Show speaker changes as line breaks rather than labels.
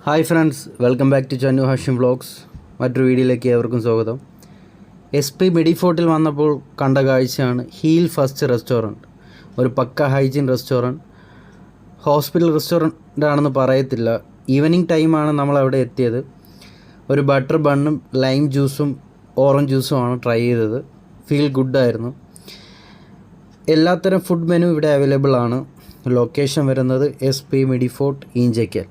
Hi friends, welcome back to Channu Hashim vlogs. മറ്റൊരു വീഡിയോയിലേക്ക് ഏവർക്കും സ്വാഗതം. SP മെഡിഫോർട്ടിൽ വന്നപ്പോൾ കണ്ട കാഴ്ചയാണ് ഹീൽ ഫസ്റ്റ് റെസ്റ്റോറൻറ്റ്. ഒരു പക്ക ഹൈജീൻ റെസ്റ്റോറൻറ്റ്, ഹോസ്പിറ്റൽ റെസ്റ്റോറൻ്റ് ആണെന്ന് പറയത്തില്ല. ഈവനിങ് ടൈമാണ് നമ്മളവിടെ എത്തിയത്. ഒരു ബട്ടർ ബണ്ണും ലൈം ജ്യൂസും ഓറഞ്ച് ജ്യൂസുമാണ് ട്രൈ ചെയ്തത്. ഫീൽ ഗുഡായിരുന്നു. എല്ലാത്തരം ഫുഡ് മെനു ഇവിടെ അവൈലബിൾ ആണ്. ലൊക്കേഷൻ വരുന്നത് SP മെഡിഫോർട്ട് ഈഞ്ചയ്ക്കൽ.